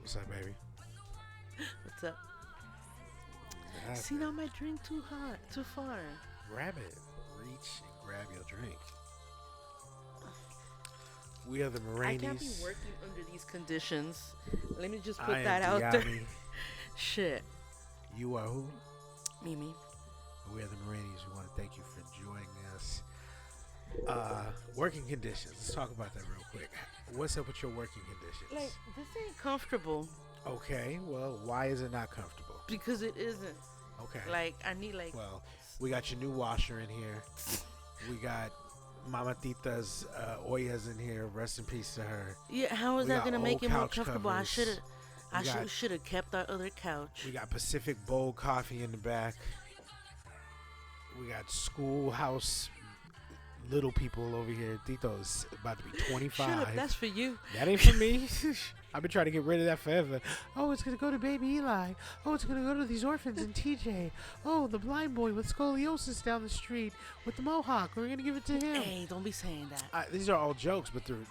What's up, baby? What's up? See, Nothing. now my drink too hot, too far. Grab it. Reach and grab your drink. We are the I can't be Moraines. working under these conditions. Let me just I put am that out there. Dyami. Shit. You are who? Mimi. We are the Moraines. We want to thank you for joining us. Working conditions. Let's talk about that real quick. What's up with your working conditions? Like, this ain't comfortable Okay, well, why is it not comfortable? because it isn't. Okay. Like, I need, like, Well, we got your new washer in here. We got Mama Tita's Oya's in here. Rest in peace to her. yeah, how is we that got going to make old it more couch comfortable? covers. I We got- should have kept our other couch. We got Pacific Bowl coffee in the back. We got schoolhouse little people over here. Tito's about to be 25. Shut up, that's for you. That ain't for me. I've been trying to get rid of that forever. Oh, it's going to go to baby Eli. Oh, it's going to go to these orphans in TJ. Oh, the blind boy with scoliosis down the street with the mohawk. We're going to give it to him. Hey, don't be saying that. These are all jokes, but the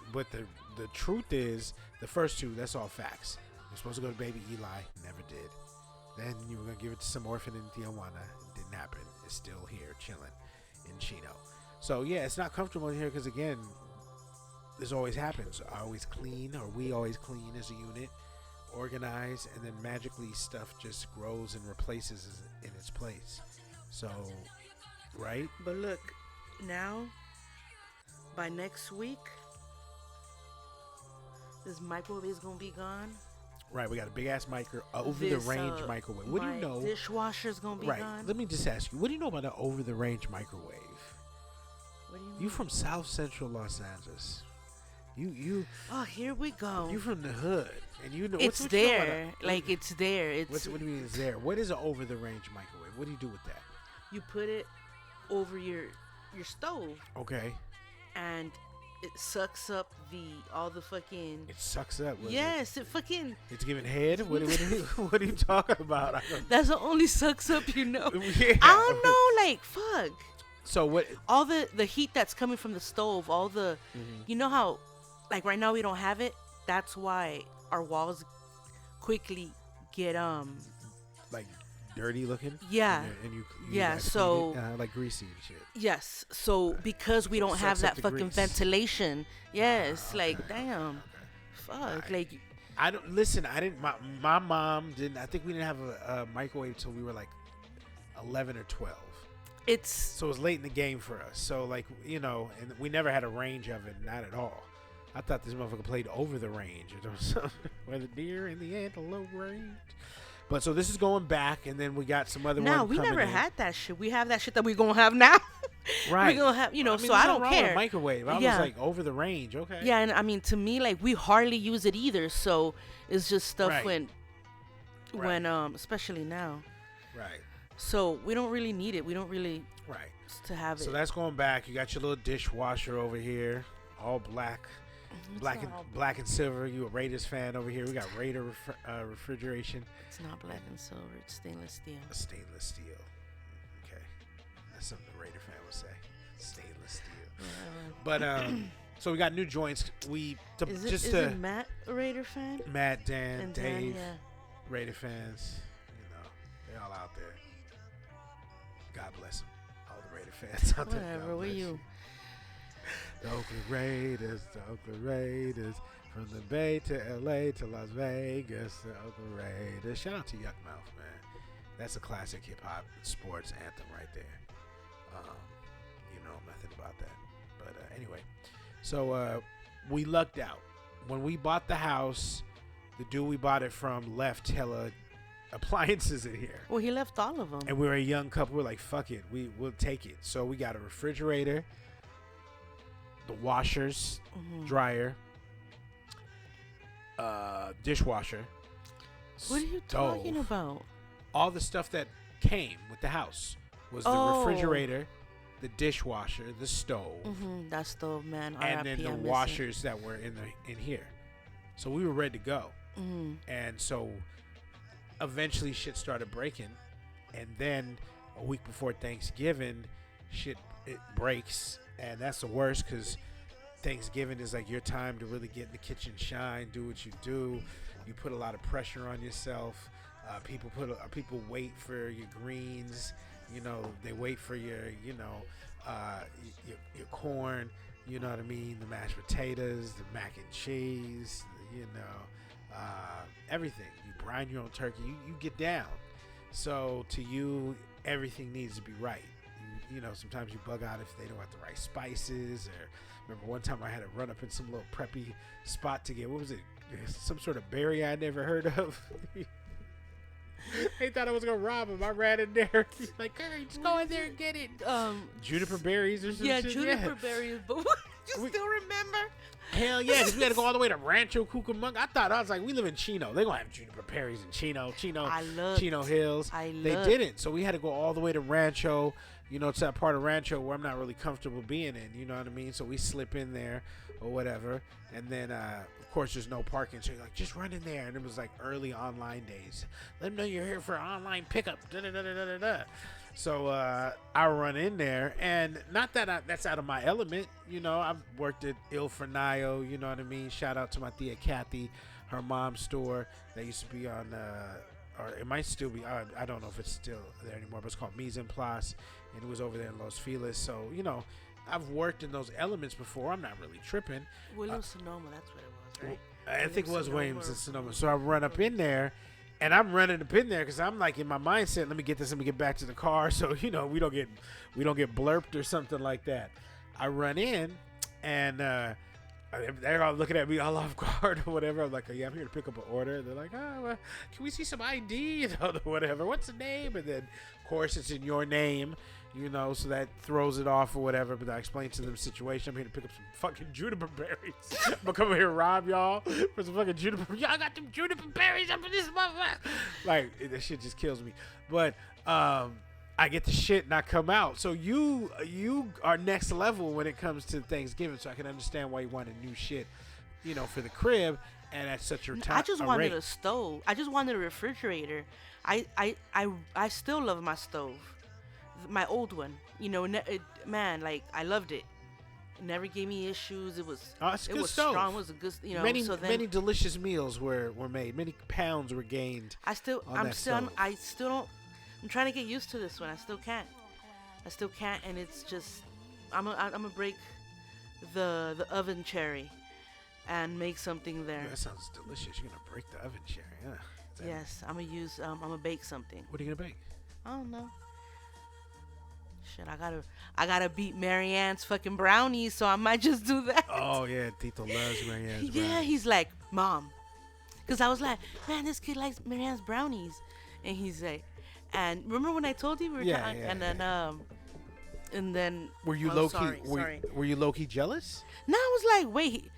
truth is, the first two, that's all facts. You're supposed to go to baby Eli. Never did. Then you were going to give it to some orphan in Tijuana. Didn't happen. It's still here, chilling in Chino. So, yeah, it's not comfortable in here because, again, this always happens. I always clean, or we always clean as a unit, organize, and then magically stuff just grows and replaces in its place. So, right? But look, now, by next week, this microwave is going to be gone. Right, we got a big ass over the range microwave. What do you know? Dishwasher's gonna be Right. gone. Let me just ask you, what do you know about the over the range microwave? What do you mean? You from South Central Los Angeles. You Oh, here we go. you from the hood, and you know It's what you know about there. Like it's there. It's what do you mean it's there? What is an over the range microwave? What do you do with that? you put it over your stove, Okay, and it sucks up all the fucking. it sucks up. What is Yes, it fucking. it's giving head. What are you talking about? I don't, That's the only sucks up, you know. yeah. I don't know. Like fuck. So what? All the heat that's coming from the stove, all the, you know how, like right now we don't have it. That's why our walls quickly get Like dirty looking? Yeah. And you Yeah, guys so- clean it, like greasy and shit. yes. So because we don't have Sucks up that the fucking grease. ventilation, yes. Okay. Like damn, fuck. Right. Like I don't listen. I didn't. My mom didn't. I think we didn't have a microwave till we were like 11 or 12. it's So it was late in the game for us. So like and we never had a range of it, not at all. I thought this motherfucker played over the range or something. Where the deer in the antelope range. But so this is going back, and then we got some other no, one we coming never in. had that shit. We have that shit that we gonna have now. Right. We gonna have, I mean, so there's I nothing don't wrong with care. microwave. I Yeah. was like over the range. Okay. Yeah, and I mean to me, like we hardly use it either. So it's just stuff Right. when Right. especially now. Right. So we don't really need it. We don't really Right. to have it. So that's going back. You got your little dishwasher over here, all black. It's Black not all- black and silver. You a Raiders fan over here. We got Raider refrigeration. It's not black and silver. It's stainless steel. Stainless steel. Okay. That's something a Raider fan would say. Stainless steel. But so we got new joints. Is it Matt a Raider fan? Matt, Dan, And Dave, Dan, yeah. Raider fans. They're all out there. God bless them. All the Raider fans out there. Whatever. God Where bless you? The Oakland Raiders, the Oakland Raiders, from the Bay to LA to Las Vegas, the Oakland Raiders. Shout out to Yuck Mouth, man. That's a classic hip hop sports anthem right there. You know nothing about that, but anyway. So we lucked out when we bought the house. The dude we bought it from left hella appliances in here. Well, he left all of them. And we were a young couple. We're like, fuck it. We'll take it. So we got a refrigerator, the washers, dryer, dishwasher. What are you stove. talking about? All the stuff that came with the house was the Oh. refrigerator, the dishwasher, the stove, That stove, man. and then RIP, the I miss it. washers that were in here. So we were ready to go. And so eventually shit started breaking, and then a week before Thanksgiving, it breaks, and that's the worst because Thanksgiving is like your time to really get in the kitchen, shine, do what you do. You put a lot of pressure on yourself. People wait for your greens. You know, they wait for your corn. You know what I mean? The mashed potatoes, the mac and cheese. Everything. You brine your own turkey. You get down. So to you, everything needs to be right. Sometimes you bug out if they don't have the right spices. Or remember one time I had to run up in some little preppy spot to get, what was it? Some sort of berry I never heard of. They thought I was gonna rob him. I ran in there. He's like, "Curry, just go in there and get it." Juniper berries or something. Yeah, juniper berries. But you still remember? Hell yeah, because we had to go all the way to Rancho Cucamonga. I was like, we live in Chino. They gonna have juniper berries in Chino Hills. They didn't, so we had to go all the way to Rancho. To that part of Rancho where I'm not really comfortable being in. You know what I mean? So we slip in there or whatever, and then of course there's no parking, so you're like, just run in there. And it was like early online days. Let them know you're here for online pickup. So I run in there, and not that that's out of my element. I've worked at Il Fornaio. You know what I mean? Shout out to my Tia Kathy, her mom's store that used to be on, or it might still be. I don't know if it's still there anymore, but it's called Mise en Place, and it was over there in Los Feliz. So I've worked in those elements before. I'm not really tripping. Williams Sonoma, that's what it was, right? I think it was Williams and Sonoma. So I run up in there. And I'm running up in there because I'm like in my mindset. Let me get this. Let me get back to the car, so we don't get blurped or something like that. I run in, and they're all looking at me all off guard or whatever. I'm like, oh, yeah, I'm here to pick up an order. They're like, oh, well, can we see some ID? Whatever. What's the name? And then of course it's in your name. So that throws it off or whatever. But I explained to them the situation. I'm here to pick up some fucking juniper berries. I'm gonna come here and rob y'all for some fucking juniper. Y'all got them juniper berries up in this motherfucker. Like, that shit just kills me. But I get the shit and I come out. So you are next level when it comes to Thanksgiving. So I can understand why you wanted new shit, for the crib. And at such a time. I just wanted a stove. I just wanted a refrigerator. I still love my stove. My old one, man, like I loved it. It never gave me issues. It was strong. It was a good, many delicious meals were made. Many pounds were gained. I'm trying to get used to this one. I still can't, and it's just I'm gonna break the oven cherry and make something there. Yeah, that sounds delicious. You're gonna break the oven cherry, huh? Yes, I'm gonna bake something. What are you gonna bake? I don't know. Shit, I gotta beat Marianne's fucking brownies, so I might just do that. Oh yeah, Tito loves Marianne's brownies. Yeah, he's like, Mom, because I was like, man, this kid likes Marianne's brownies, and he's like, and remember when I told you we were and then were you low key? Were you low key jealous? No, I was like, wait,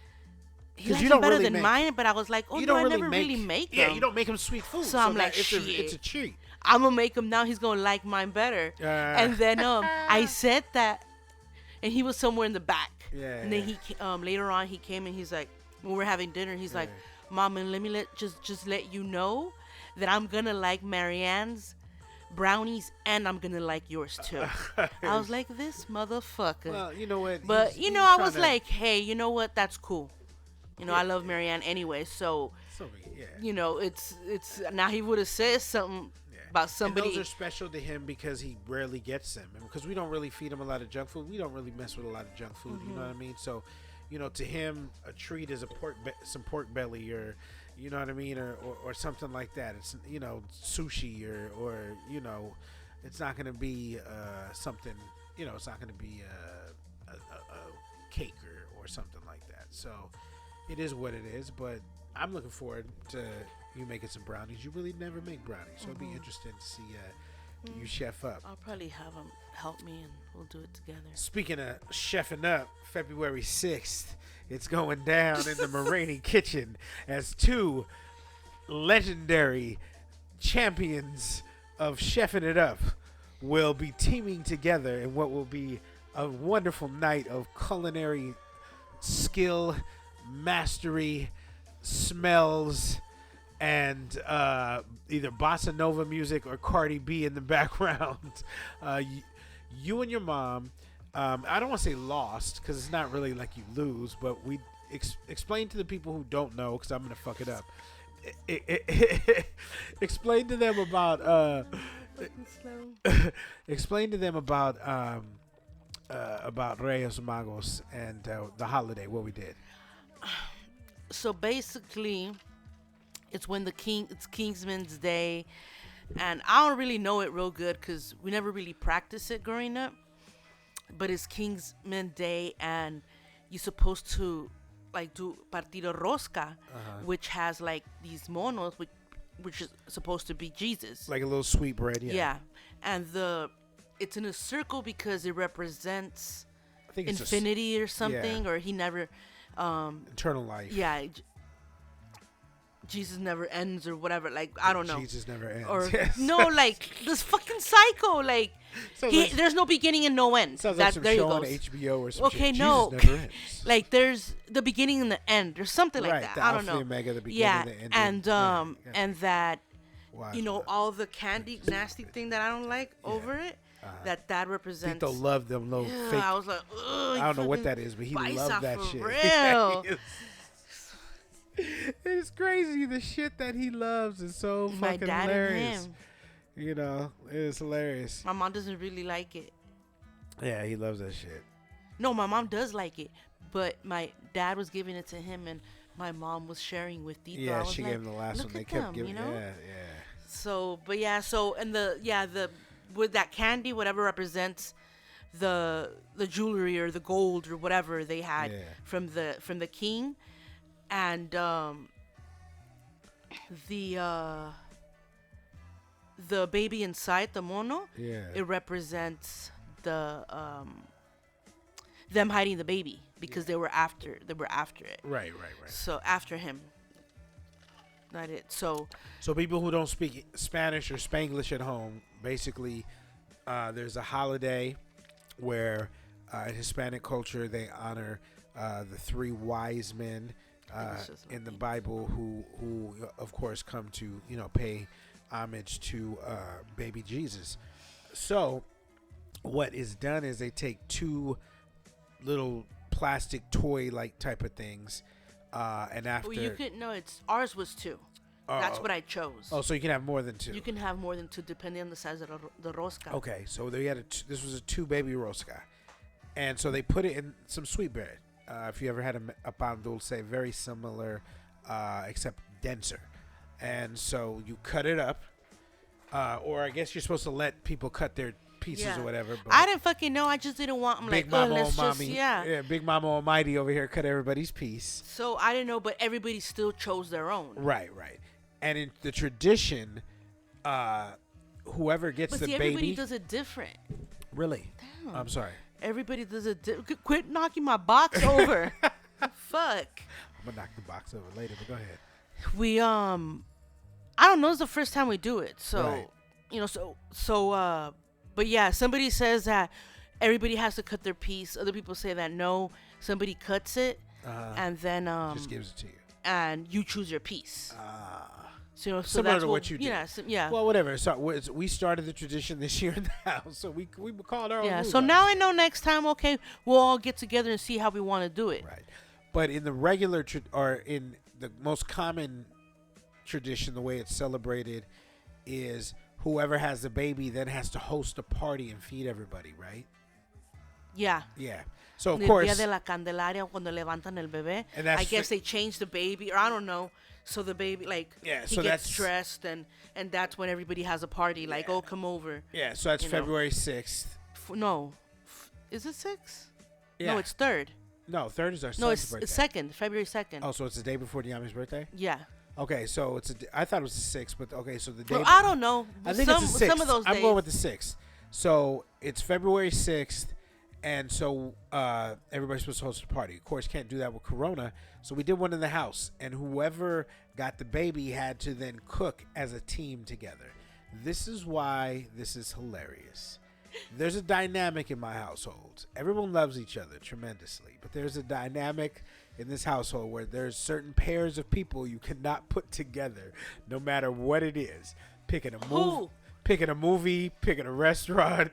he likes them better than mine, but I was like, oh no, I never really make them. Yeah, you don't make him sweet food, so I'm like, shit, it's a treat. I'm gonna make him now. He's gonna like mine better. And then I said that, and he was somewhere in the back. Yeah. And then he later on he came and he's like, when we're having dinner, he's like, Mom, and let me just let you know that I'm gonna like Marianne's brownies and I'm gonna like yours too. I was like, this motherfucker. Well, you know what? But I was like, hey, you know what? That's cool. I love Marianne anyway, so yeah. It's now he would have said something. About somebody. And those are special to him because he rarely gets them, and because we don't really feed him a lot of junk food. We don't really mess with a lot of junk food. You know what I mean? So, to him, a treat is some pork belly, or you know what I mean, or something like that. It's sushi, or it's not going to be something. It's not going to be a cake or something like that. So, it is what it is. But I'm looking forward to you making some brownies. You really never make brownies, so it'd be interesting to see you chef up. I'll probably have him help me and we'll do it together. Speaking of chefing up, February 6th, it's going down in the Moragne kitchen as two legendary champions of chefing it up will be teaming together in what will be a wonderful night of culinary skill, mastery, smells, and either bossa nova music or Cardi B in the background. You and your mom I don't want to say lost because it's not really like you lose, but we explain to the people who don't know because I'm gonna fuck it up. Explain to them about explain to them about Reyes Magos and the holiday, what we did. So basically, it's when it's Kingsman's Day, and I don't really know it real good because we never really practiced it growing up. But it's Kingsman Day, and you're supposed to like do partido rosca, which has like these monos, which is supposed to be Jesus, like a little sweet bread. Yeah, and it's in a circle because it represents I think it's infinity or something, or he never eternal life. Yeah, Jesus never ends or whatever. Like I don't know. Jesus never ends. Or yes. no, like this fucking psycho. Like there's no beginning and no end. Sounds like some show on HBO or something. Okay, shit. no. Jesus never ends. Like there's the beginning and the end or something like that. The I don't know. Omega, the beginning, the end. And that Wow, all the candy nasty thing that I don't like over it. That represents. Tito loved them little fake. I was like, ugh, I don't know what that is, but he loved that shit. Real. It's crazy. The shit that he loves is so fucking hilarious. You know, it's hilarious. My mom doesn't really like it. Yeah, he loves that shit. No, my mom does like it, but my dad was giving it to him, and my mom was sharing with Tito. Yeah, she gave him the last one. They kept giving. Yeah. So, but yeah, the with that candy, whatever represents the jewelry or the gold or whatever they had from the king, and the baby inside the mono, it represents the them hiding the baby because they were after it. Right. So after him. Not it. So people who don't speak Spanish or Spanglish at home, basically, there's a holiday where in Hispanic culture they honor the three wise men in the Bible who of course come to pay homage to baby Jesus. So what is done is they take two little plastic toy like type of things. And after ours was two. That's what I chose. Oh, so you can have more than two. You can have more than two depending on the size of the rosca. Okay, so they had this was a 2 baby rosca, and so they put it in some sweet bread. If you ever had a pan dulce, very similar, except denser. And so you cut it up, or I guess you're supposed to let people cut their pieces or whatever. But I didn't fucking know. I just didn't want them Big Mama Almighty. Yeah, Big Mama Almighty over here cut everybody's piece. So I didn't know, but everybody still chose their own. Right. And in the tradition, whoever gets the baby, everybody does it different. Really? Damn. I'm sorry. Everybody does it. Quit knocking my box over. Fuck. I'm gonna knock the box over later, but go ahead. We I don't know. It's the first time we do it, so but yeah, somebody says that everybody has to cut their piece. Other people say that no, somebody cuts it and then just gives it to you, and you choose your piece. So similar to what you did. Yeah. Well, whatever. So we started the tradition this year in the house, so we called our own. Yeah. So now I know next time. Okay, we'll all get together and see how we want to do it. Right. But in the regular or in the most common tradition, the way it's celebrated is whoever has the baby then has to host a party and feed everybody, right? Yeah. Yeah. So of course. El día de la Candelaria cuando levantan el bebé. And I guess they change the baby, or I don't know. So the baby, he gets dressed, and that's when everybody has a party. Like, oh, come over. Yeah. So that's February 6th. No, is it 6th? Yeah. No, it's 3rd. No, 3rd is our son's birthday. No, it's 2nd, February 2nd. Oh, so it's the day before Dyami's birthday? Yeah. Okay, so I thought it was the 6th, but okay, so the day. Well, I don't know. I think it's the 6th. Some of those days. I'm going with the 6th. So it's February 6th, and so everybody's supposed to host a party. Of course, can't do that with Corona, so we did one in the house, and whoever got the baby had to then cook as a team together. This is why this is hilarious. There's a dynamic in my household. Everyone loves each other tremendously, but there's a dynamic in this household where there's certain pairs of people you cannot put together no matter what it is. Picking a movie. picking a movie, picking a restaurant,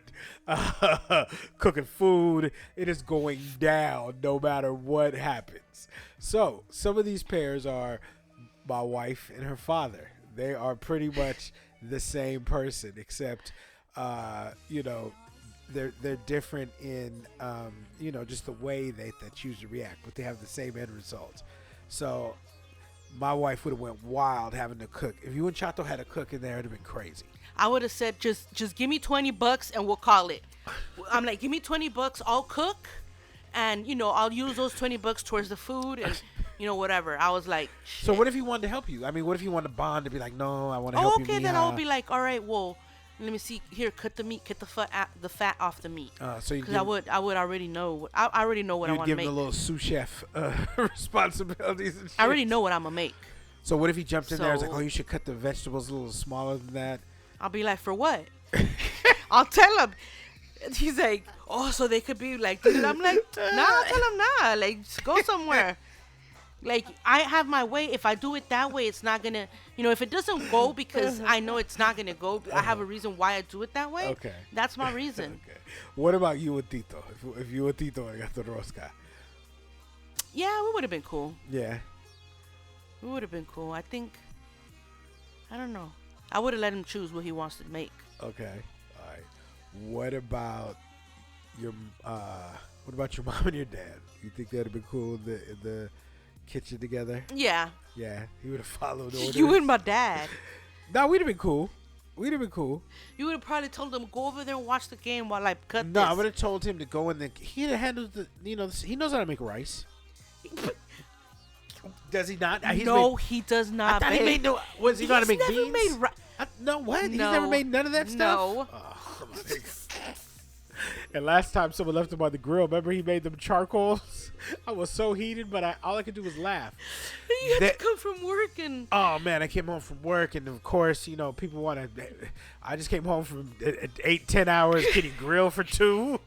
cooking food. It is going down no matter what happens. So some of these pairs are my wife and her father. They are pretty much the same person, except, they're different in, just the way they choose to react, but they have the same end result. So my wife would have went wild having to cook. If you and Chato had a cook in there, it'd have been crazy. I would have said, just give me $20 and we'll call it. I'm like, give me $20, I'll cook, and I'll use those $20 towards the food and whatever. I was like, shit. So what if he wanted to help you? I mean, what if he wanted to bond to be like, no, I want to help you. Okay, then I'll be like, all right, well, let me see here. Cut the meat. Cut the fat off the meat. So because I would already know. I already know what I want to make. Give him a little sous chef responsibilities. And shit. I already know what I'm gonna make. So what if he jumped in there and was like, oh, you should cut the vegetables a little smaller than that? I'll be like, for what? I'll tell him. He's like, oh, so they could be like, dude. I'm like, nah, I'll tell him nah. Like, just go somewhere. Like, I have my way. If I do it that way, it's not going to, if it doesn't go because I know it's not going to go, I have a reason why I do it that way. Okay. That's my reason. Okay. What about you and Tito? If you and Tito got the rosca? Yeah, we would have been cool. Yeah. We would have been cool. I think, I don't know. I would have let him choose what he wants to make. Okay. All right. What about your mom and your dad? You think that'd have been cool in the kitchen together? Yeah. Yeah, he would have followed orders. You and my dad. No, we'd have been cool. You would have probably told him, go over there and watch the game while I cut this. No, I would have told him to go in there. He'd have handled he knows how to make rice. Does he not? He does not. I thought he made no. Was he going to make beans? He's never made no, what? No. He's never made none of that stuff? No. Oh, come on, and last time someone left him on the grill, remember he made them charcoals? I was so heated, but all I could do was laugh. You had to come from work and... Oh, man, I came home from work, and of course, people want to... I just came home from 8-10 hours. Can you grill for 2?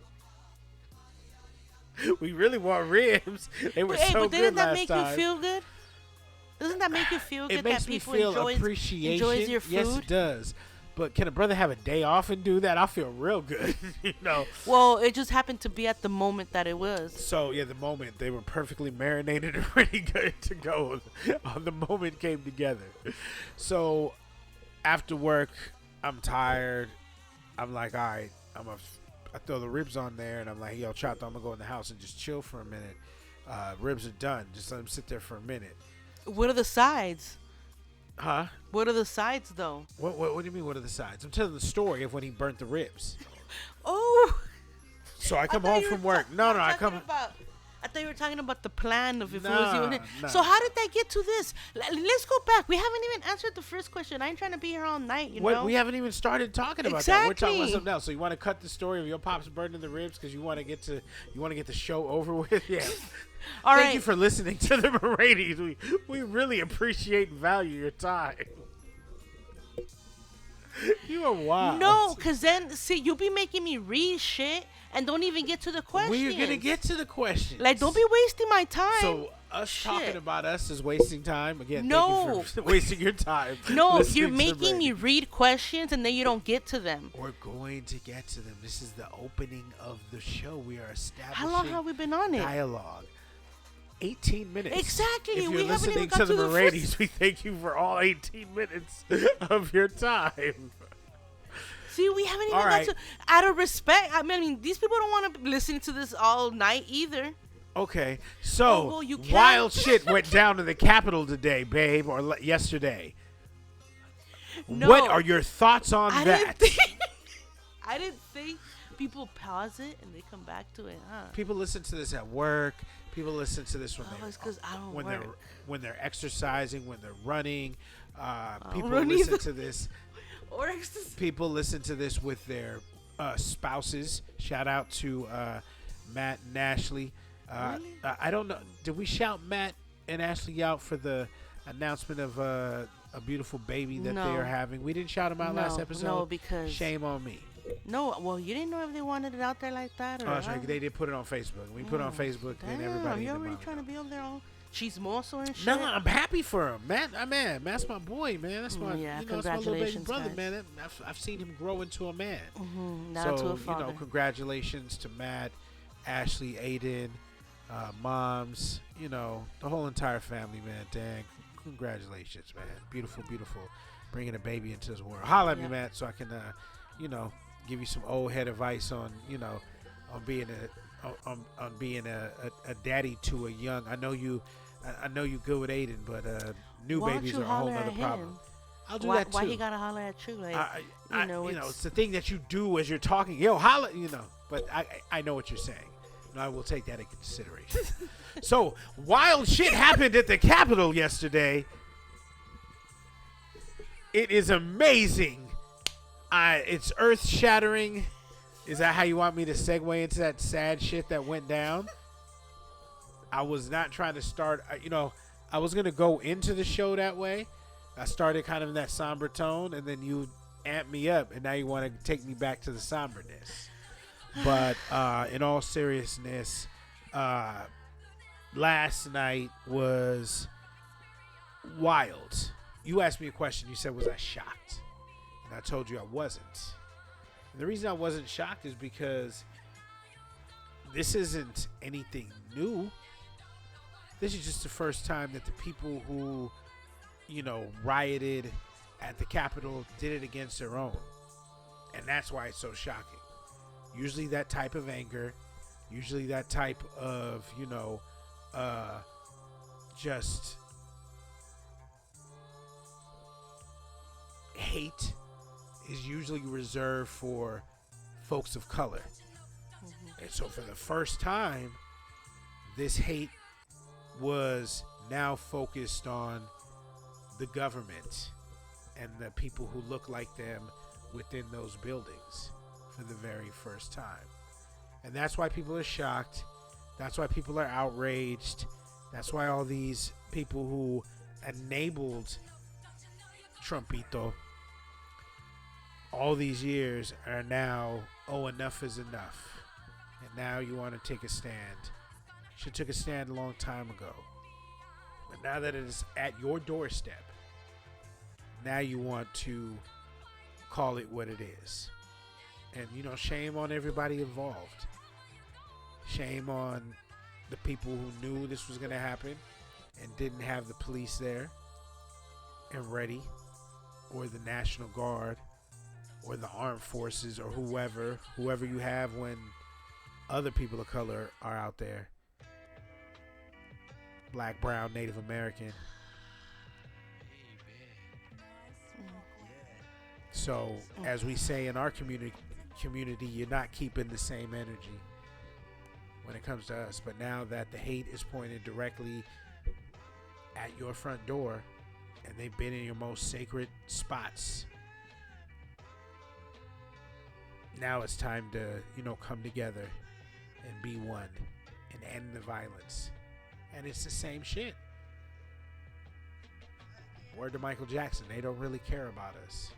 We really want ribs. They were so good last time. But didn't that make you feel good? Doesn't that make you feel good that people enjoys your food? Yes, it does. But can a brother have a day off and do that? I feel real good, Well, it just happened to be at the moment that it was. So, yeah, the moment. They were perfectly marinated and ready good to go. The moment came together. So, after work, I'm tired. I'm like, all right, I throw the ribs on there, and I'm like, yo, Chato, I'm going to go in the house and just chill for a minute. Ribs are done. Just let them sit there for a minute. What are the sides? Huh? What are the sides, though? What do you mean, what are the sides? I'm telling the story of when he burnt the ribs. Oh. So I come home from work. I come... I thought you were talking about the plan of if it was you and him. Nah. So how did that get to this? Let's go back. We haven't even answered the first question. I ain't trying to be here all night, you know? We haven't even started talking about that. We're talking about something else. So you want to cut the story of your pops burning the ribs because you want to get the show over with? Yeah. Thank you for listening to the Moragne. We really appreciate and value your time. You are wild. No, because then, see, you'll be making me read shit and don't even get to the questions. We're going to get to the questions. Like, don't be wasting my time. So, talking about us is wasting time. Again, thank you for wasting your time. No, you're making me read questions and then you don't get to them. We're going to get to them. This is the opening of the show. We are establishing How long have we been on it? Dialogue. 18 minutes. Exactly. If you're we haven't listening even got to the Moragne, we thank you for all 18 minutes of your time. See, we haven't even got to... Out of respect, I mean, these people don't want to be listening to this all night either. Okay, so wild shit went down in the Capitol today, babe, or yesterday. No, what are your thoughts on that? I didn't think people pause it and they come back to it, huh? People listen to this at work. People listen to this when they're exercising, when they're running. People listen to this. Or ecstasy. People listen to this with their spouses. Shout out to Matt and Ashley. Really? I don't know. Did we shout Matt and Ashley out for the announcement of a beautiful baby that they are having? We didn't shout them out last episode. No, because shame on me. No, well, you didn't know if they wanted it out there like that, or that's right. They did put it on Facebook. We put it on Facebook, and everybody. You're already trying to be over there all chismoso and shit. No, I'm happy for him, man. Man, that's my boy, man. That's my, Yeah, that's my little baby congratulations, brother, guys. man. I've seen him grow into a man. Now to So a father. congratulations to Matt, Ashley, Aiden, moms, the whole entire family, man. Dang, congratulations, man. Beautiful, beautiful, bringing a baby into this world. Holla at me, Yep. Matt, so I can, give you some old head advice on, on being on being a daddy to a young. I know you good with Aiden, but new Why don't babies you are a whole holler nother at problem. him? I'll do Why, that too. why he gotta holler at you? Like, It's the thing that you do as you're talking. Yo, holla, But I know what you're saying. And I will take that in consideration. So, wild shit happened at the Capitol yesterday. It is amazing. It's earth-shattering. Is that how you want me to segue into that sad shit that went down? I was not trying to start, I was going to go into the show that way. I started kind of in that somber tone, and then you amped me up, and now you want to take me back to the somberness. But in all seriousness, last night was wild. You asked me a question. You said, was I shocked? And I told you I wasn't. And the reason I wasn't shocked is because this isn't anything new. This is just the first time that the people who, rioted at the Capitol did it against their own. And that's why it's so shocking. Usually that type of anger, usually that type of, just hate is usually reserved for folks of color. And so for the first time, this hate was now focused on the government and the people who look like them within those buildings for the very first time. And that's why people are shocked. That's why people are outraged. That's why all these people who enabled Trumpito all these years are now, enough is enough. And now you want to take a stand. Should have took a stand a long time ago. But now that it is at your doorstep, now you want to call it what it is. And, shame on everybody involved. Shame on the people who knew this was going to happen and didn't have the police there and ready, or the National Guard, or the armed forces, or whoever you have when other people of color are out there. Black, brown, Native American. So, as we say in our community, you're not keeping the same energy when it comes to us. But now that the hate is pointed directly at your front door, and they've been in your most sacred spots, now it's time to, come together and be one and end the violence. And it's the same shit. Word to Michael Jackson, they don't really care about us.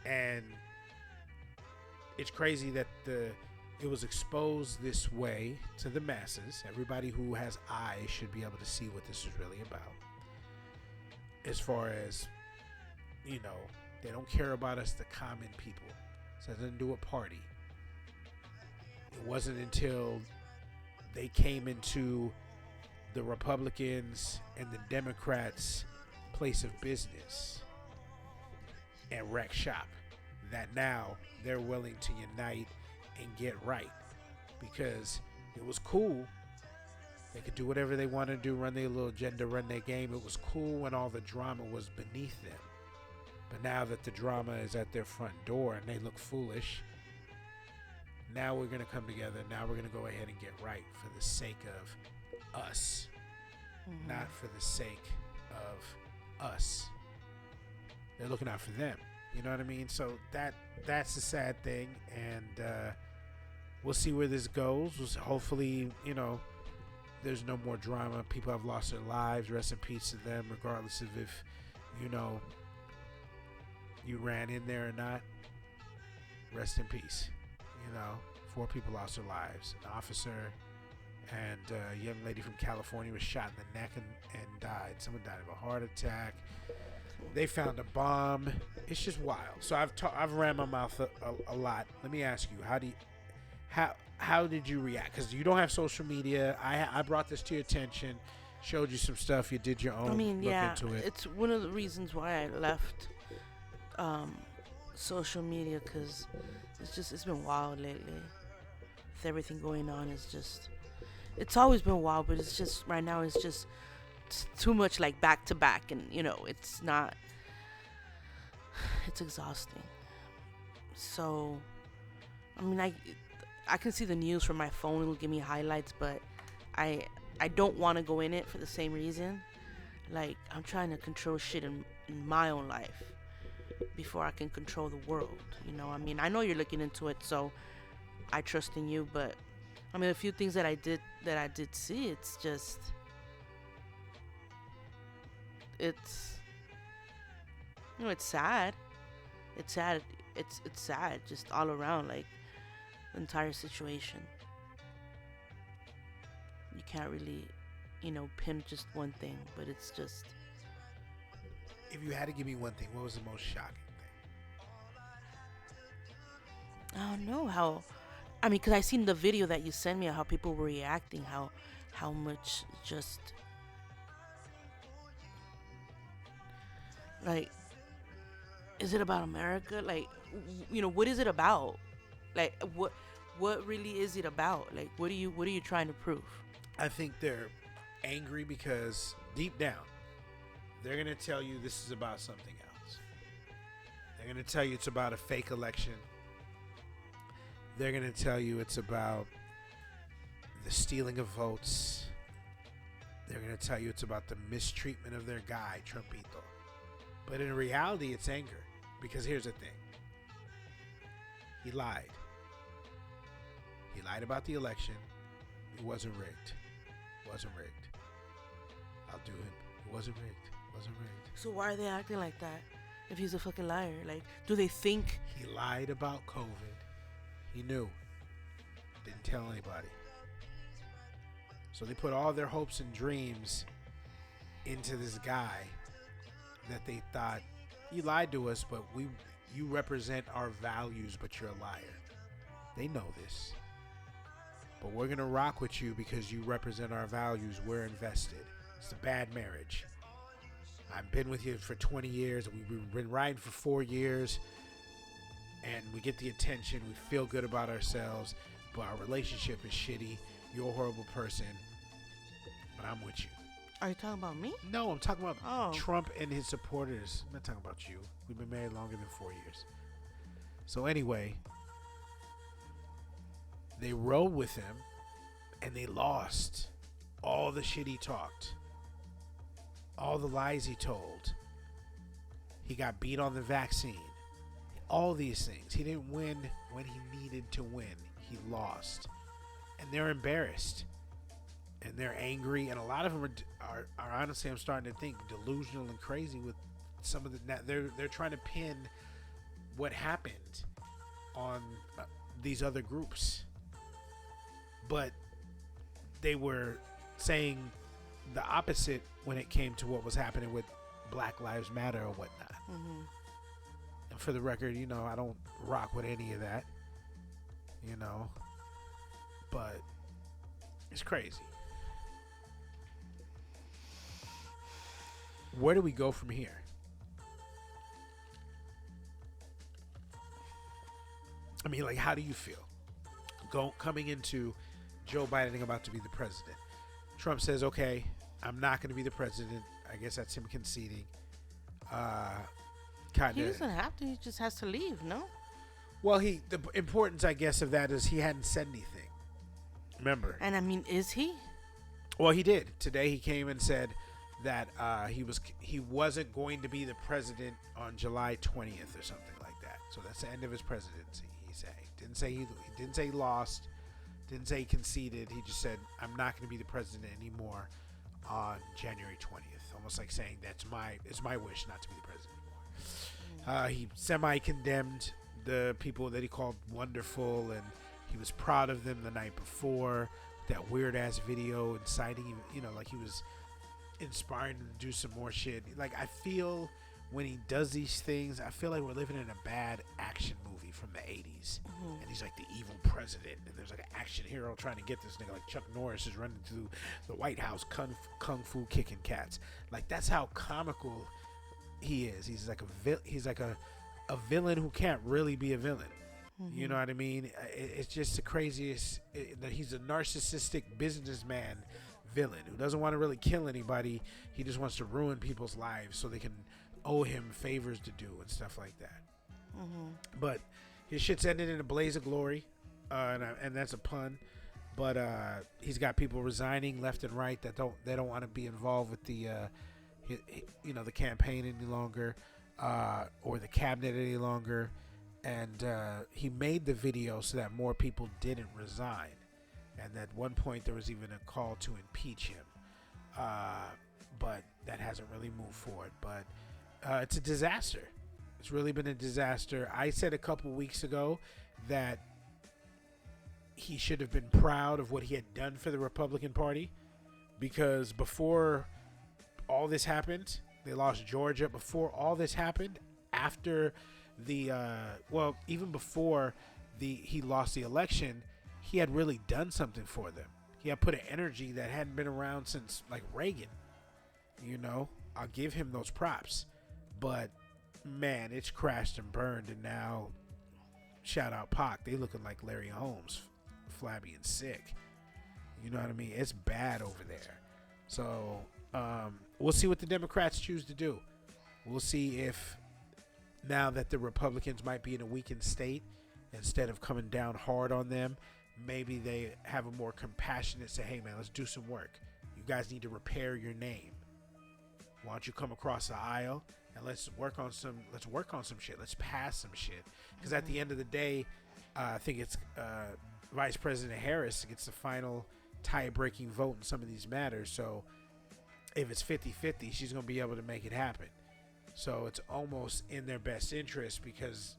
And it's crazy that it was exposed this way to the masses. Everybody who has eyes should be able to see what this is really about. As far as, they don't care about us, the common people. So it doesn't do a party. It wasn't until they came into the Republicans and the Democrats' place of business and wreck shop that now they're willing to unite and get right. Because it was cool. They could do whatever they want to do, run their little agenda, run their game. It was cool when all the drama was beneath them. But now that the drama is at their front door and they look foolish, now we're going to come together. Now we're going to go ahead and get right for the sake of us, not for the sake of us. They're looking out for them. You know what I mean? So that's the sad thing. And we'll see where this goes. Hopefully, there's no more drama. People have lost their lives. Rest in peace to them, regardless of if, you ran in there or not. Rest in peace. 4 people lost their lives, an officer and a young lady from California was shot in the neck and died. Someone died of a heart attack. They found a bomb. It's just wild. So I've ran my mouth a lot. Let me ask you, how did you react? Because you don't have social media. I brought this to your attention, showed you some stuff. You did your own look into it. It's one of the reasons why I left social media, because it's been wild lately. With everything going on, it's always been wild, but it's just right now it's too much like back to back, and it's exhausting. So I mean, I can see the news from my phone. It'll give me highlights, but I don't want to go in it for the same reason. Like, I'm trying to control shit in my own life before I can control the world. I mean, I know you're looking into it, so I trust in you. But I mean, a few things that I did see, it's it's sad. It's sad. It's sad just all around, like the entire situation. You can't really, pin just one thing, but it's just. If you had to give me one thing, what was the most shocking thing? I don't know how. I mean, because I seen the video that you sent me of how people were reacting, how much just like, is it about America? Like, what is it about? Like, what really is it about? Like, what are you trying to prove? I think they're angry because deep down, they're going to tell you this is about something else. They're going to tell you it's about a fake election. They're going to tell you it's about the stealing of votes. They're going to tell you it's about the mistreatment of their guy, Trumpito. But in reality, it's anger. Because here's the thing. He lied. He lied about the election. It wasn't rigged. It wasn't rigged. I'll do it. It wasn't rigged. It wasn't rigged. So why are they acting like that? If he's a fucking liar, like, do they think he lied about COVID? He knew. Didn't tell anybody. So they put all their hopes and dreams into this guy that they thought, you lied to us, but you represent our values, but you're a liar. They know this. But we're going to rock with you because you represent our values. We're invested. It's a bad marriage. I've been with you for 20 years. We've been riding for 4 years. And we get the attention. We feel good about ourselves. But our relationship is shitty. You're a horrible person. But I'm with you. Are you talking about me? No, I'm talking about Trump and his supporters. I'm not talking about you. We've been married longer than 4 years. So anyway, they rode with him, and they lost all the shit he talked, all the lies he told. He got beat on the vaccine. All these things. He didn't win when he needed to win. He lost. And they're embarrassed. And they're angry, and a lot of them are honestly, I'm starting to think, delusional and crazy with some of the. They're trying to pin what happened on these other groups, but they were saying the opposite when it came to what was happening with Black Lives Matter or whatnot. Mm-hmm. And for the record, I don't rock with any of that, but it's crazy. Where do we go from here? I mean, like, how do you feel coming into Joe Biden about to be the president? Trump says, okay, I'm not going to be the president. I guess that's him conceding. He doesn't have to. He just has to leave, no? Well, the importance, I guess, of that is he hadn't said anything. Remember? And I mean, is he? Well, he did. Today he came and said that he wasn't going to be the president on July 20th or something like that. So that's the end of his presidency. He didn't say he lost, didn't say he conceded. He just said, I'm not going to be the president anymore on January 20th. Almost like saying it's my wish not to be the president anymore. He semi-condemned the people that he called wonderful, and he was proud of them the night before. that weird ass video inciting, like he was inspiring him to do some more shit. Like, I feel when he does these things, I feel like we're living in a bad action movie from the 80s. And he's like the evil president, and there's like an action hero trying to get this nigga. Like Chuck Norris is running through the White House kung fu kicking cats. Like, that's how comical he is. He's like a villain who can't really be a villain. You know what I mean? It's just the craziest. That he's a narcissistic businessman villain who doesn't want to really kill anybody. He just wants to ruin people's lives so they can owe him favors to do and stuff like that. But his shit's ended in a blaze of glory, and that's a pun. But he's got people resigning left and right that don't want to be involved with the the campaign any longer, or the cabinet any longer. And he made the video so that more people didn't resign. And at one point there was even a call to impeach him, but that hasn't really moved forward. But it's a disaster. It's really been a disaster. I said a couple weeks ago that he should have been proud of what he had done for the Republican Party, because before all this happened, they lost Georgia. Before all this happened, after the even before he lost the election, he had really done something for them. He had put an energy that hadn't been around since like Reagan. I'll give him those props. But man, it's crashed and burned, and now shout out Pac, they looking like Larry Holmes, flabby and sick. You know what I mean? It's bad over there. So we'll see what the Democrats choose to do. We'll see if, now that the Republicans might be in a weakened state, instead of coming down hard on them, maybe they have a more compassionate say, hey man, let's do some work. You guys need to repair your name. Why don't you come across the aisle and let's work on some shit. Let's pass some shit. Because at the end of the day, I think it's Vice President Harris gets the final tie-breaking vote in some of these matters. So if it's 50-50, she's going to be able to make it happen. So it's almost in their best interest, because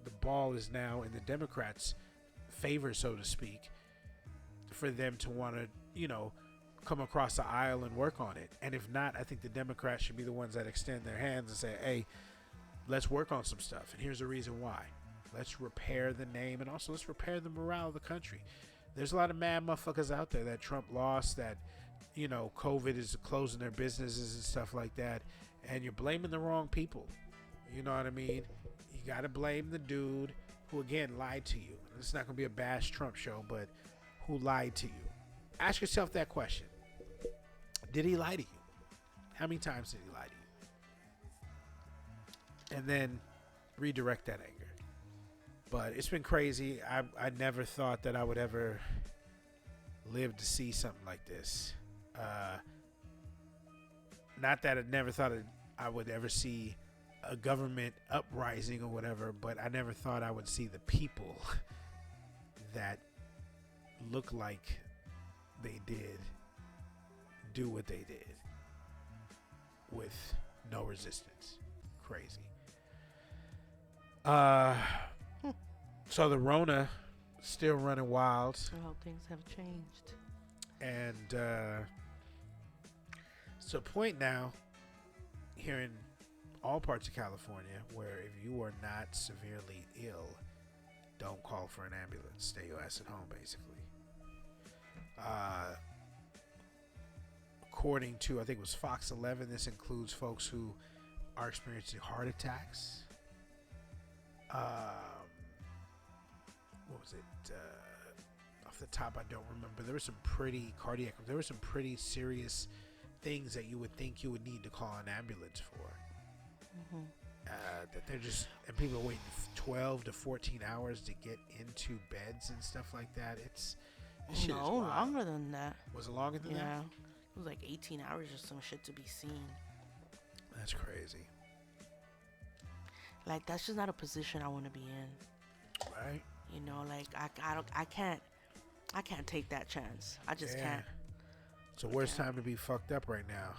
the ball is now in the Democrats' favor, so to speak, for them to want to, come across the aisle and work on it. And if not, I think the Democrats should be the ones that extend their hands and say, hey, let's work on some stuff. And here's the reason why. Let's repair the name, and also let's repair the morale of the country. There's a lot of mad motherfuckers out there that Trump lost, that, COVID is closing their businesses and stuff like that. And you're blaming the wrong people. You know what I mean? You got to blame the dude who, again, lied to you. It's not going to be a bash Trump show, but who lied to you? Ask yourself that question. Did he lie to you? How many times did he lie to you? And then redirect that anger. But it's been crazy. I never thought that I would ever live to see something like this. Not that I never thought I would ever see a government uprising or whatever, but I never thought I would see the people that look like they did do what they did with no resistance. Crazy. So the Rona still running wild. Well, things have changed. And it's a point now here in all parts of California where if you are not severely ill, don't call for an ambulance. Stay your ass at home, basically. According to, I think it was Fox 11, this includes folks who are experiencing heart attacks. What was it? Off the top, I don't remember. There were some pretty cardiac, there were some pretty serious things that you would think you would need to call an ambulance for. That they're just, and people are waiting 12 to 14 hours to get into beds and stuff like that. It's shit no, longer than that. Was it longer than that? Yeah, it was like 18 hours or some shit to be seen. That's crazy. Like, that's just not a position I want to be in. Right. Like I can't take that chance. I just can't. It's the worst time to be fucked up right now.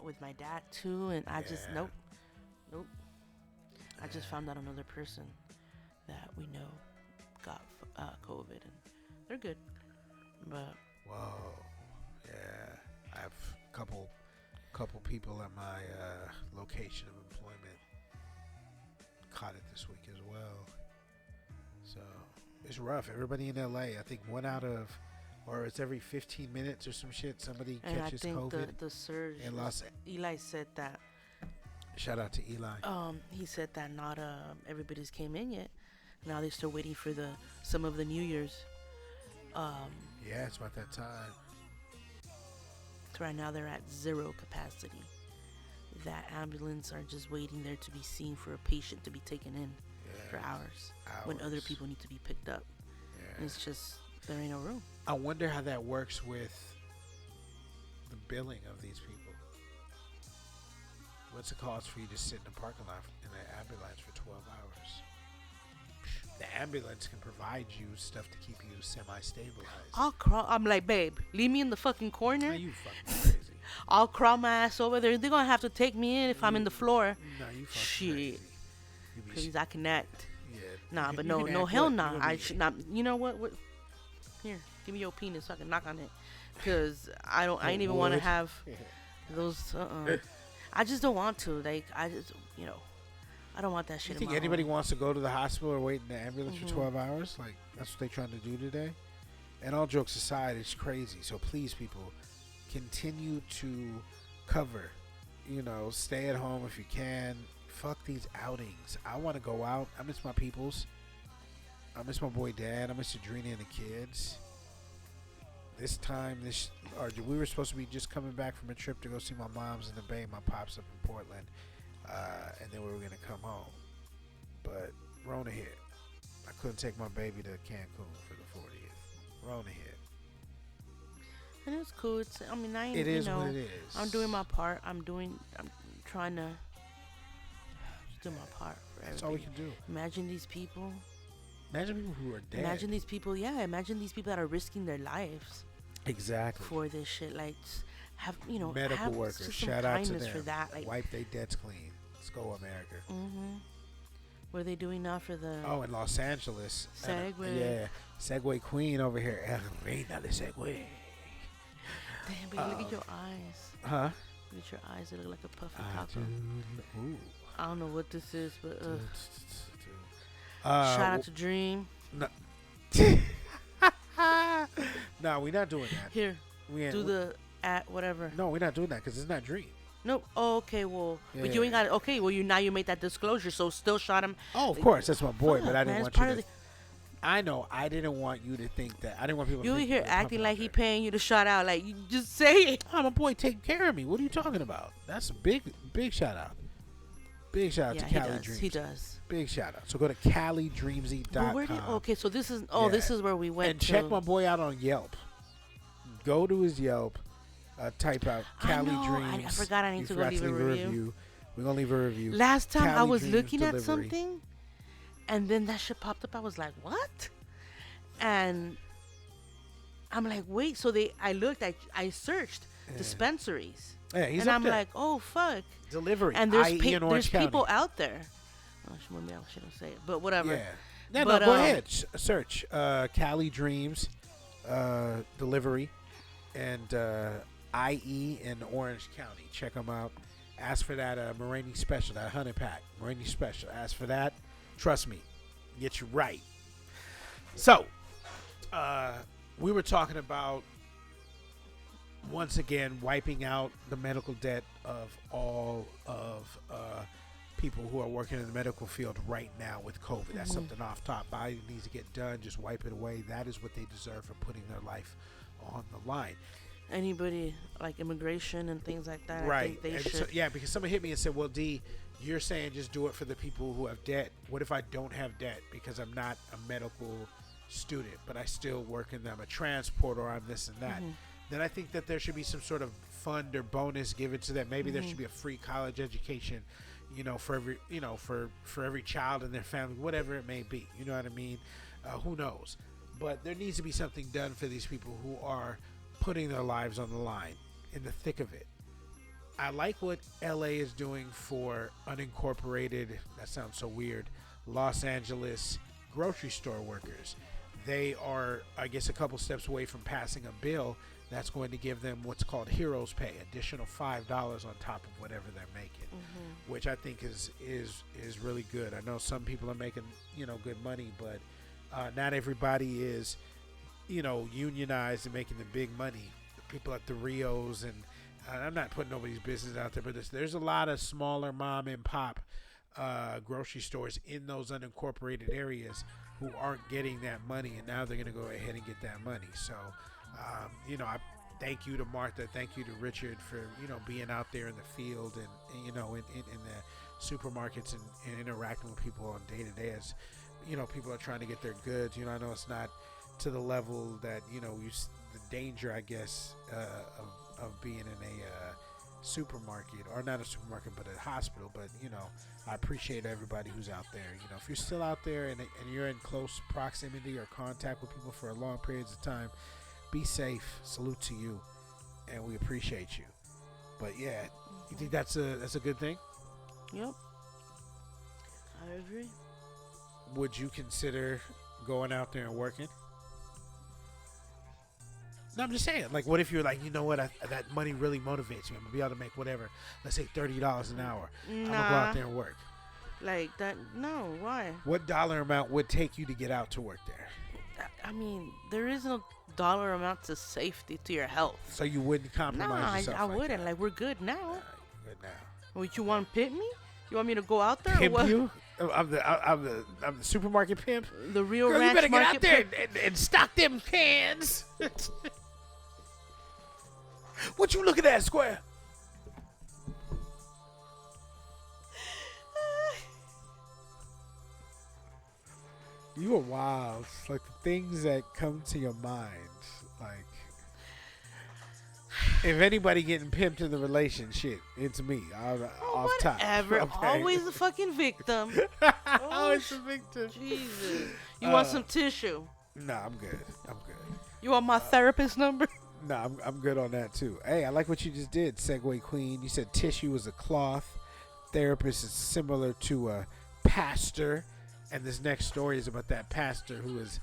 With my dad too, and I just nope. I just found out another person that we know got COVID, and they're good. But Whoa. Yeah. I have a couple people at my location of employment caught it this week as well. So it's rough. Everybody in LA, I think or it's every 15 minutes or some shit, somebody and I catches think COVID. the surge. in Los. Eli said that. Shout out to Eli. He said that not everybody's came in yet. Now they're still waiting for some of the New Year's. Yeah, it's about that time. So right now they're at 0 capacity. That ambulance are just waiting there to be seen for a patient to be taken in for hours when other people need to be picked up. Yeah. And it's just there ain't no room. I wonder how that works with the billing of these people. What's the cost for you to sit in a parking lot in an ambulance for 12 hours? The ambulance can provide you stuff to keep you semi-stabilized. I'll crawl. I'm like, babe, leave me in the fucking corner. Now you fucking crazy. I'll crawl my ass over there. They're gonna have to take me in if I'm in the floor. No, you fucking Shit. crazy. Please, I can act. Yeah. Nah, but You no, can no, act hell what? nah. You I be- should not. You know what? What? Here, give me your penis so I can knock on it. Cause I ain't even want to wood? have those. I just don't want to. Like, I just, I don't want that shit. You think in my anybody home. wants to go to the hospital or wait in the ambulance for 12 hours? Like, that's what they're trying to do today? And all jokes aside, it's crazy. So please, people, continue to cover. Stay at home if you can. Fuck these outings. I want to go out. I miss my peoples. I miss my boy Dad. I miss Adrena and the kids. This time, we were supposed to be just coming back from a trip to go see my mom's in the Bay, my pops up in Portland, and then we were gonna come home. But Rona hit. I couldn't take my baby to Cancun for the 40th. Rona hit. And it's cool. I ain't. It is what it is. I'm doing my part. I'm trying to do my part for everybody. That's all we can do. Imagine these people. Imagine people who are dead. Imagine these people. Yeah, imagine these people that are risking their lives Exactly. for this shit. Like, Medical have workers. just some Shout out to kindness them. for that. Like, Wipe their debts clean. Let's go, America. what are they doing now for the? Oh, in Los Angeles. Segway. Yeah. Segway Queen over here. El Reina de Segway. Damn, baby, look at your eyes. Huh? Look at your eyes. They look like a puffy I taco. Ooh. I don't know what this is, but Shout shout out to Dream. No, we're not doing that. Here, We ain't, do the whatever. No, we're not doing that because it's not Dream. No. Oh, okay. Well, but you Yeah. ain't got it. Okay. Well, you made that disclosure, so still shot him. Oh, of course, that's my boy, but I Fuck, didn't man, want it's part you of to. I know. I didn't want you to think that. I didn't want people. You to think here we're acting pumping like out he there. paying you to shout out. Like, you just say it. Oh, my boy taking care of me. What are you talking about? That's a big shout out. Big shout out Yeah, to he Cali does. Dreams. He does. Big shout out. So go to CaliDreamsy.com. Okay, so this is. Yeah. This is where we went. And to. check my boy out on Yelp. Go to his Yelp. Type out Cali know. Dreams. I forgot I need to go forgot leave a review. We're gonna leave a review. Last time I Cali was Dreams looking at Delivery. something, and then that shit popped up. I was like, what? And I'm like, wait. So I looked. I searched dispensaries, Yeah, he's and up I'm there. like, oh fuck. Delivery. And there's IE in Orange there's County. people out there. Oh, maybe I shouldn't say it, but whatever. Yeah. No, But, go ahead. Search Cali Dreams Delivery and IE in Orange County. Check them out. Ask for that Moragne special, that 100 pack. Moragne special. Ask for that. Trust me. Get you right. So, we were talking about, once again, wiping out the medical debt of all of people who are working in the medical field right now with COVID. That's something off top. Body needs to get done. Just wipe it away. That is what they deserve for putting their life on the line. Anybody like immigration and things like that, I Right. think they And should. so, yeah, because someone hit me and said, well, D, you're saying just do it for the people who have debt. What if I don't have debt because I'm not a medical student, but I still work in them, a transporter, or I'm this and that? Then I think that there should be some sort of fund or bonus given to them. Maybe there should be a free college education, for every, for every child in their family, whatever it may be. You know what I mean? Who knows? But there needs to be something done for these people who are putting their lives on the line in the thick of it. I like what LA is doing for unincorporated, that sounds so weird, Los Angeles grocery store workers. they are, I guess, a couple steps away from passing a bill that's going to give them what's called heroes pay, additional $5 on top of whatever they're making, which I think is really good. I know some people are making, good money, but not everybody is, unionized and making the big money. The people at the Riots, and I'm not putting nobody's business out there, but there's a lot of smaller mom and pop grocery stores in those unincorporated areas who aren't getting that money, and now they're going to go ahead and get that money. So, I thank you to Martha, thank you to Richard for, being out there in the field and in the supermarkets and interacting with people on day to day as, people are trying to get their goods. I know it's not to the level that, the danger, I guess, of being in a supermarket, or not a supermarket, but a hospital. But, I appreciate everybody who's out there. If you're still out there and you're in close proximity or contact with people for long periods of time, be safe. Salute to you, and we appreciate you. But yeah, you think that's a good thing? Yep, I agree. Would you consider going out there and working? No, I'm just saying. Like, what if you're like, you know what? That money really motivates me. I'm gonna be able to make whatever. Let's say $30 an hour. I'm gonna go out there and work. Like that? No. Why? What dollar amount would take you to get out to work there? I mean, there is no dollar amount to safety to your health. So you wouldn't compromise yourself? I wouldn't. Like, we're good now. Good now. Would you want to pimp me? You want me to go out there? Pimp or what? you? I'm the supermarket pimp. The real Girl, ranch you better get out there pimp. and stock them cans. What you looking at, Square? You are wild. Like the things that come to your mind. Like, if anybody getting pimped in the relationship, it's me. Off top. Whatever. Okay. Always a fucking victim. Always a victim. Jesus. You want some tissue? Nah, I'm good. You want my therapist number? Nah, I'm good on that too. Hey, I like what you just did, Segway Queen. You said tissue is a cloth. Therapist is similar to a pastor. And this next story is about that pastor who is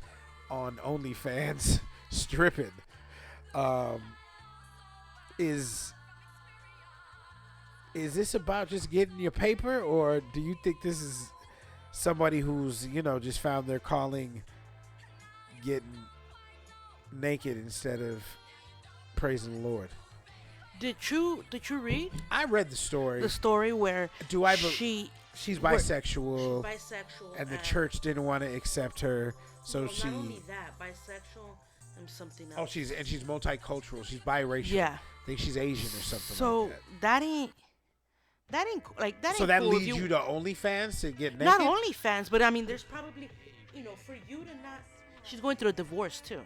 on OnlyFans stripping. Is this about just getting your paper, or do you think this is somebody who's, just found their calling getting naked instead of praising the Lord? Did you read? I read the story. The story where she's bisexual. She's bisexual, and the church didn't want to accept her, so well, she. Not only that, bisexual and something else. Oh, she's multicultural. She's biracial. Yeah. I think she's Asian or something. So like that ain't like that. So ain't that cool leads you to OnlyFans to get naked. Not OnlyFans, but I mean, there's probably, for you to not. She's going through a divorce too.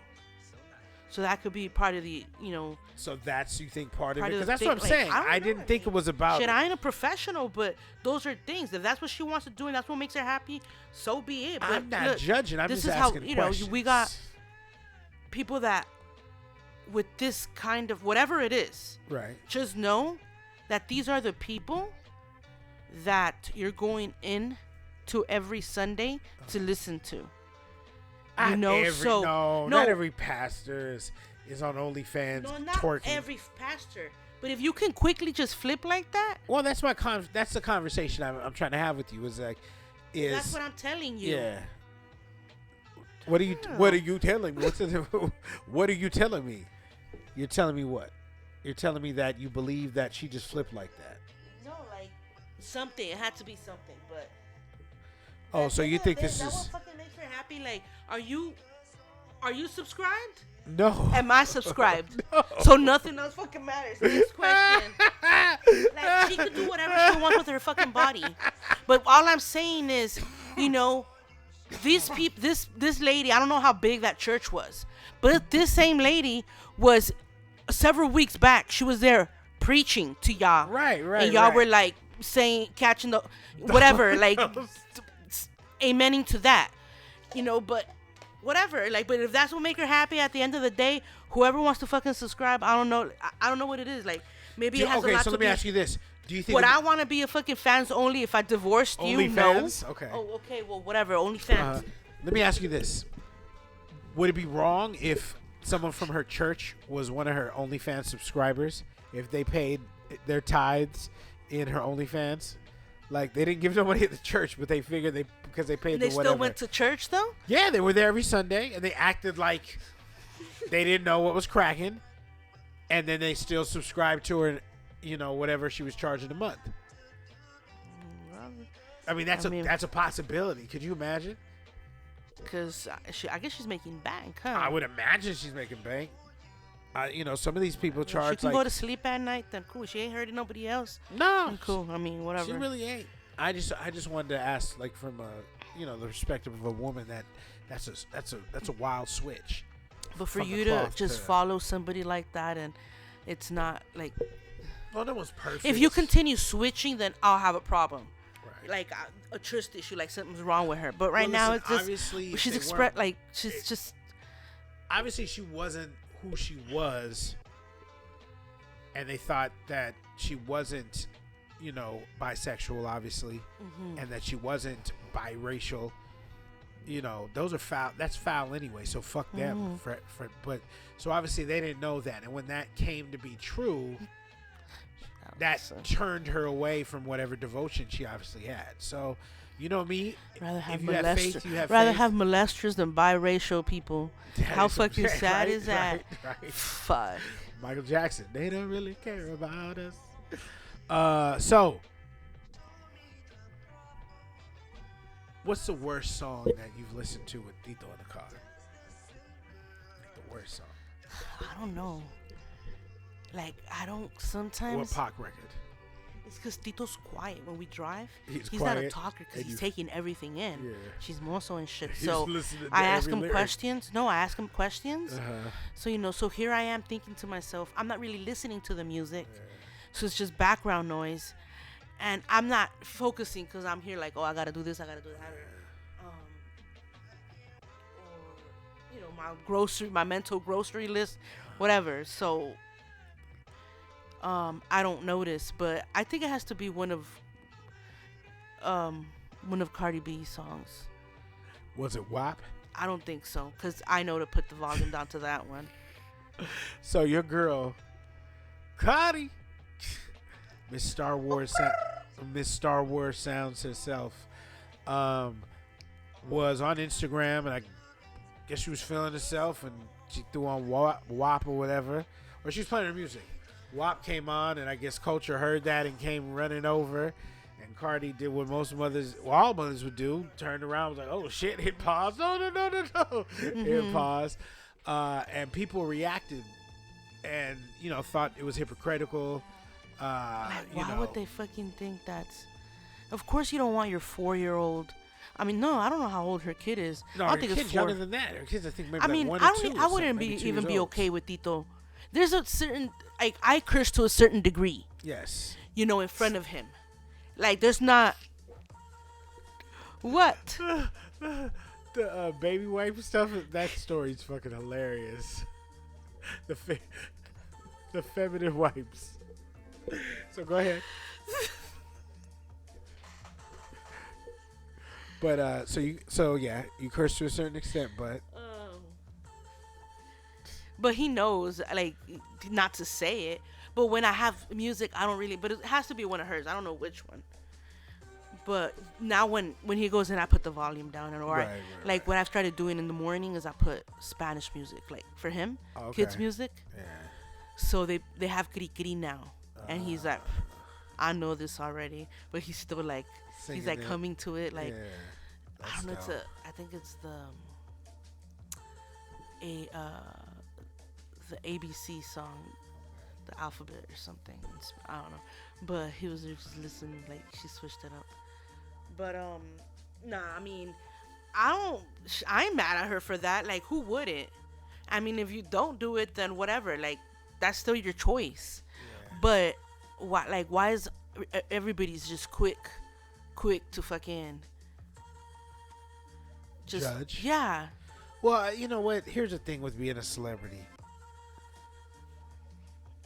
So that could be part of the, So that's, you think, part of it? Because the that's thing. what I'm saying. I didn't think it was about. Shit, I ain't a professional, but those are things. If that's what she wants to do and that's what makes her happy, so be it. But I'm not look, judging. I'm this just is asking how, questions. we got people that, with this kind of, whatever it is, right? Just know that these are the people that you're going in to every Sunday to listen to. Not every pastor is on OnlyFans twerking. Every pastor. But if you can quickly just flip like that. Well, that's that's the conversation I'm trying to have with you. That's what I'm telling you. Yeah. What are you telling me? What are you telling me? You're telling me what? You're telling me that you believe that she just flipped like that. No, like something. It had to be something, but. Oh, so you think this is? That is? what fucking makes her happy? Like, are you subscribed? No. Am I subscribed? No. So nothing else fucking matters. Next question. Like, she can do whatever she wants with her fucking body, but all I'm saying is, these people, this lady, I don't know how big that church was, but this same lady was several weeks back. She was there preaching to y'all, right, and y'all were like saying, catching the whatever, like amening to that, but whatever, like, but if that's what make her happy at the end of the day, whoever wants to fucking subscribe, I don't know what it is. Like, maybe it has a lot to do. Okay, so let me ask you this. Do you think would I want to be a fucking fans only if I divorced you? OnlyFans? No. Okay. Oh, okay. Well, whatever. OnlyFans. Let me ask you this. Would it be wrong if someone from her church was one of her OnlyFans subscribers? If they paid their tithes in her OnlyFans? Like, they didn't give no money at the church, but they figured because they paid And they the whatever. still went to church, though? Yeah, they were there every Sunday, and they acted like they didn't know what was cracking. And then they still subscribed to her, whatever she was charging a month. I mean, that's a possibility. Could you imagine? Because I guess she's making bank, huh? I would imagine she's making bank. Some of these people charge. She can go to sleep at night. Then cool. She ain't hurting nobody else. No, then cool. I mean, whatever. She really ain't. I just wanted to ask, like, from the perspective of a woman, that's a wild switch. But for you to just follow somebody like that, and it's not like. Oh, that was perfect. If you continue switching, then I'll have a problem. Right. Like a trust issue, like something's wrong with her. But now it's just obviously she's expressed like she's just. Obviously, she wasn't who she was, and they thought that she wasn't, bisexual, obviously, and that she wasn't biracial. Those are foul. That's foul anyway. So fuck them. But so obviously they didn't know that, and when that came to be true, that turned her away from whatever devotion she obviously had. So, me. Rather have if you have faith, you have rather faith. have molesters than biracial people. How fucking sad is that? Right. Fuck. Michael Jackson. They don't really care about us. So. What's the worst song that you've listened to with Tito in the car? The worst song. I don't know. Like, I don't sometimes. What Pac record? It's because Tito's quiet when we drive. He's quiet, not a talker because he's taking everything in. Yeah. She's more so in shit. He's So listening to I ask every him lyric. questions. No, I ask him questions. Uh-huh. So, so here I am thinking to myself, I'm not really listening to the music. Yeah. So it's just background noise. And I'm not focusing because I'm here like, oh, I got to do this, I got to do that. Or, my mental grocery list, whatever. So I don't notice, but I think it has to be one of Cardi B's songs. Was it WAP? I don't think so, because I know to put the volume down to that one. So your girl, Cardi, Miss Star Wars Sounds herself, was on Instagram, and I guess she was feeling herself, and she threw on WAP or whatever, or she was playing her music. WAP came on, and I guess Kulture heard that and came running over, and Cardi did what all mothers would do, turned around, was like, oh shit, hit pause, no, hit pause, and people reacted, and thought it was hypocritical. Why would they fucking think that's? Of course, you don't want your 4-year-old. I mean, no, I don't know how old her kid is. No, I her don't think kid's it's 4. younger than that. Her kid's, I think, maybe I mean, like 1 or 2. I wouldn't even be okay with Tito. There's a certain, like, I curse to a certain degree. Yes. In front of him. Like, there's not. What? The baby wipe stuff. That story's fucking hilarious. The feminine wipes. So go ahead. But you curse to a certain extent, but he knows, like, not to say it. But when I have music, I don't really. But it has to be one of hers. I don't know which one. But now when he goes in, I put the volume down, like what I've started doing in the morning is I put Spanish music, like for him, kids music. Yeah. So they have Cri Cri now, and he's like, I know this already, but he's still like, he's like coming to it, like, I don't know. I think it's the ABC song, the alphabet or something. I don't know, but he was just listening, like she switched it up. But nah, I mean, I ain't mad at her for that. Like, who wouldn't? I mean, if you don't do it, then whatever. Like, that's still your choice. Yeah. But why is everybody's just quick to fucking just judge? Yeah. Well, you know what? Here's the thing with being a celebrity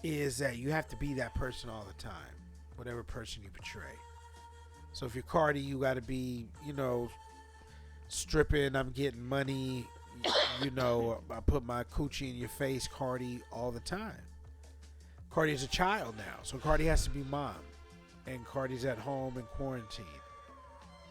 is that you have to be that person all the time, whatever person you portray. So if you're Cardi, you got to be, stripping, I'm getting money, You know, I put my coochie in your face, Cardi, all the time. Cardi is a child now, so Cardi has to be mom, and Cardi's at home in quarantine.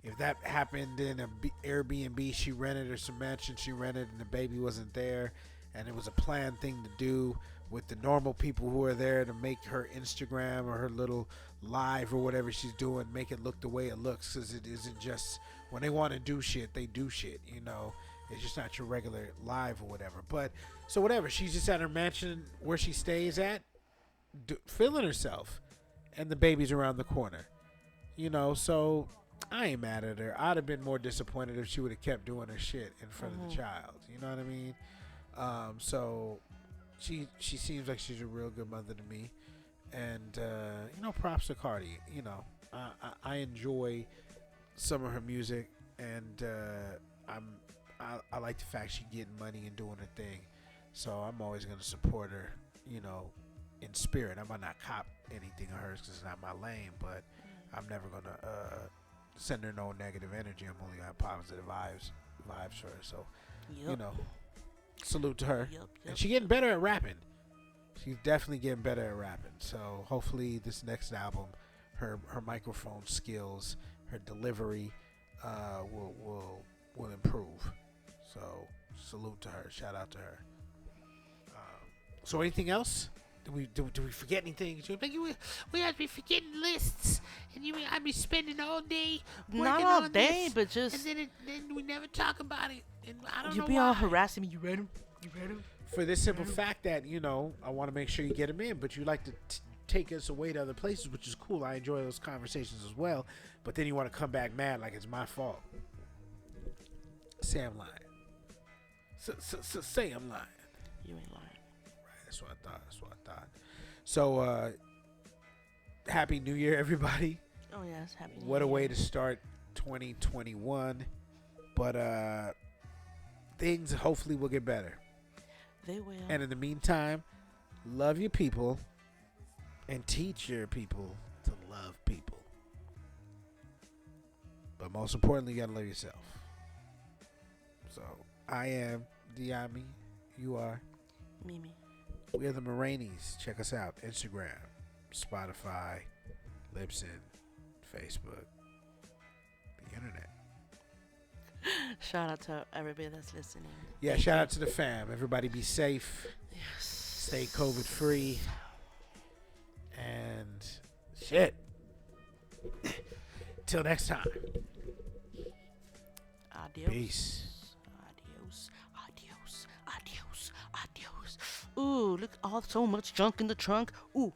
If that happened in a Airbnb she rented or some mansion she rented and the baby wasn't there, and it was a planned thing to do with the normal people who are there to make her Instagram or her little live or whatever she's doing, make it look the way it looks, because it isn't just when they want to do shit, they do shit, you know. It's just not your regular live or whatever. But so whatever, she's just at her mansion where she stays at, feeling herself, and the baby's around the corner, you know. So I ain't mad at her. I'd have been more disappointed if she would have kept doing her shit in front of the child. You know what I mean? So she seems like she's a real good mother to me, and you know, props to Cardi. You know, I enjoy some of her music, and I like the fact she's getting money and doing her thing. So I'm always gonna support her. You know, in spirit. I might not cop anything of hers because it's not my lane, but I'm never gonna send her no negative energy. I'm only gonna have positive vibes for her. So, you know, salute to her. And she's getting better at rapping. She's definitely getting better at rapping. So hopefully this next album, her microphone skills, her delivery, will improve. So salute to her. Shout out to her. So anything else? Do we forget anything? We have to be forgetting lists, and I'd be spending all day working Not all on day, this, but just and then we never talk about it. And I don't you know be why. all harassing me. You read them? You read them? For this simple fact that, you know, I want to make sure you get them in, but you like to take us away to other places, which is cool. I enjoy those conversations as well. But then you want to come back mad like it's my fault. Say I'm lying. Say I'm lying. You ain't lying. That's what I thought. So, Happy New Year, everybody. Oh, yes. Happy New Year. What a way to start 2021. But things hopefully will get better. They will. And in the meantime, love your people and teach your people to love people. But most importantly, you got to love yourself. So, I am Dyami. You are Mimi. We are the Moraines. Check us out. Instagram, Spotify, Libsyn, Facebook, the internet. Shout out to everybody that's listening. Yeah, shout out to the fam. Everybody be safe. Yes. Stay COVID free. And shit. Till next time. Adios. Peace. Adios. Ooh, look, so much junk in the trunk. Ooh.